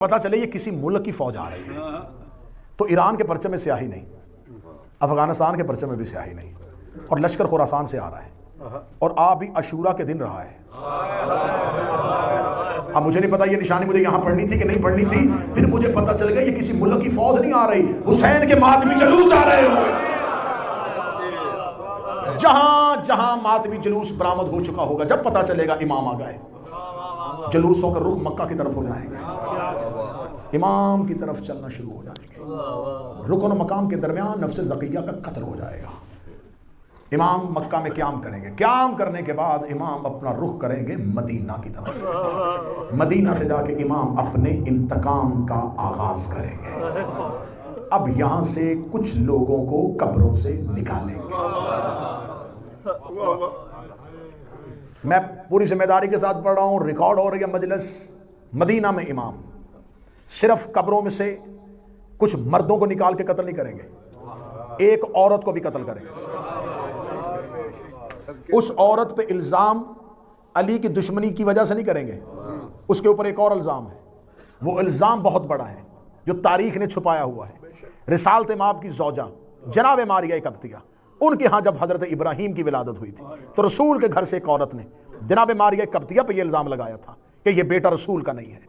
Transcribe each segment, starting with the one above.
پتا چلے یہ کسی ملک کی فوج آ رہی ہے تو ایران کے پرچم میں سیاہی نہیں، افغانستان کے پرچم میں بھی سیاہی نہیں، اور لشکر خراسان سے آ رہا ہے اور آ بھی عاشورہ کے دن رہا ہے۔ اب مجھے نہیں پتا یہ نشانی مجھے یہاں پڑھنی تھی کہ نہیں پڑھنی تھی، پھر مجھے پتا چل گیا یہ کسی ملک کی فوج نہیں آ رہی، حسین کے ماتمی جلوس آ رہے ہوں۔ جہاں جہاں ماتمی جلوس برآمد ہو چکا ہوگا، جب پتا چلے گا امام آ گئے، جلوسوں کا رخ مکہ کی طرف ہو جائے گا، امام کی طرف چلنا شروع ہو جائے گا، رکن و مقام کے درمیان نفس زکیہ کا قتل ہو جائے گا۔ امام مکہ میں قیام کریں گے، قیام کرنے کے بعد امام اپنا رخ کریں گے مدینہ کی طرف، مدینہ سے جا کے امام اپنے انتقام کا آغاز کریں گے۔ اب یہاں سے کچھ لوگوں کو قبروں سے نکالیں گے۔ میں پوری ذمہ داری کے ساتھ پڑھ رہا ہوں، ریکارڈ ہو رہی ہے مجلس۔ مدینہ میں امام صرف قبروں میں سے کچھ مردوں کو نکال کے قتل نہیں کریں گے، ایک عورت کو بھی قتل کریں گے۔ اس عورت پہ الزام علی کی دشمنی کی وجہ سے نہیں کریں گے، اس کے اوپر ایک اور الزام ہے، وہ الزام بہت بڑا ہے جو تاریخ نے چھپایا ہوا ہے۔ رسالت مآب کی زوجہ جناب ماریہ قبطیہ، ان کے ہاں جب حضرت ابراہیم کی ولادت ہوئی تھی تو رسول کے گھر سے ایک عورت نے جناب ماریہ قبطیہ پہ یہ الزام لگایا تھا کہ یہ بیٹا رسول کا نہیں ہے،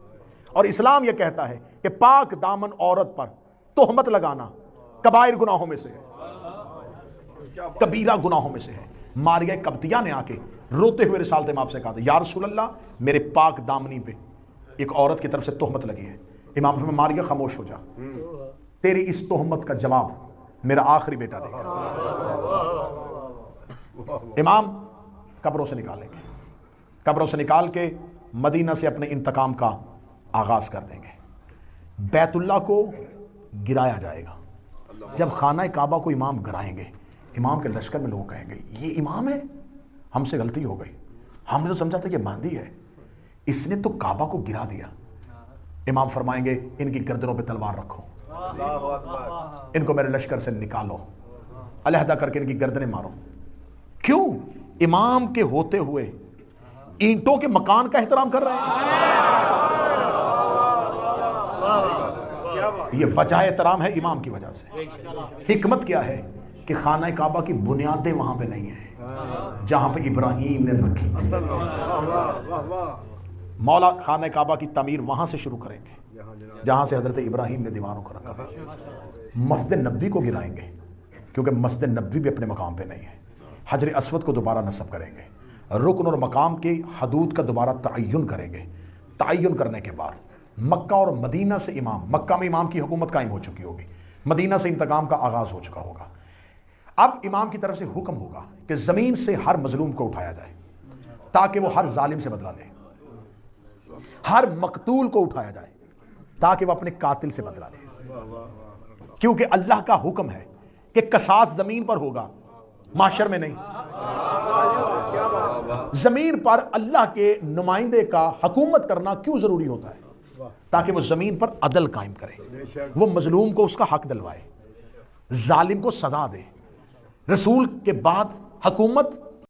اور اسلام یہ کہتا ہے کہ پاک دامن عورت پر تہمت لگانا کبائر گناہوں میں سے ہے، کبیرہ گناہوں میں سے ہے۔ ماریہ قبطیہ نے آ کے روتے ہوئے رسالت مآب سے کہا تھا، یا رسول اللہ میرے پاک دامنی پہ ایک عورت کی طرف سے تہمت لگی ہے۔ امام فرمایا ماریہ خاموش ہو جا، تیری اس تہمت کا جواب میرا آخری بیٹا دے گا۔ امام قبروں سے نکالیں گے، قبروں سے نکال کے مدینہ سے اپنے انتقام کا آغاز کر دیں گے۔ بیت اللہ کو گرایا جائے گا۔ جب خانہ کعبہ کو امام گرائیں گے، امام کے لشکر میں لوگ کہیں گے یہ امام ہے، ہم سے غلطی ہو گئی، ہم نے تو سمجھا تھا کہ مہدی ہے، اس نے تو کعبہ کو گرا دیا۔ امام فرمائیں گے ان کی گردنوں پہ تلوار رکھو، ان کو میرے لشکر سے نکالو، علیحدہ کر کے ان کی گردنیں مارو۔ کیوں؟ امام کے ہوتے ہوئے اینٹوں کے مکان کا احترام کر رہے ہیں۔ یہ وجہ احترام ہے امام کی وجہ سے۔ حکمت کیا ہے کہ خانہ کعبہ کی بنیادیں وہاں پہ نہیں ہیں جہاں پہ ابراہیم نے رکھی تھی۔ مولا خانہ کعبہ کی تعمیر وہاں سے شروع کریں گے جہاں سے حضرت ابراہیم نے دیواروں کو رکھا۔ مسجد نبوی کو گرائیں گے کیونکہ مسجد نبوی بھی اپنے مقام پہ نہیں ہے۔ حجر اسود کو دوبارہ نصب کریں گے، رکن اور مقام کی حدود کا دوبارہ تعین کریں گے۔ تعین کرنے کے بعد مکہ اور مدینہ سے امام، مکہ میں امام کی حکومت قائم ہو چکی ہوگی، مدینہ سے انتقام کا آغاز ہو چکا ہوگا۔ اب امام کی طرف سے حکم ہوگا کہ زمین سے ہر مظلوم کو اٹھایا جائے تاکہ وہ ہر ظالم سے بدلہ لے، ہر مقتول کو اٹھایا جائے تاکہ وہ اپنے قاتل سے بدلہ لے، کیونکہ اللہ کا حکم ہے کہ قصاص زمین پر ہوگا، معاشر میں نہیں۔ زمین پر اللہ کے نمائندے کا حکومت کرنا کیوں ضروری ہوتا ہے؟ تاکہ وہ زمین پر عدل قائم کرے، وہ مظلوم کو اس کا حق دلوائے، ظالم کو سزا دے۔ رسول کے بعد حکومت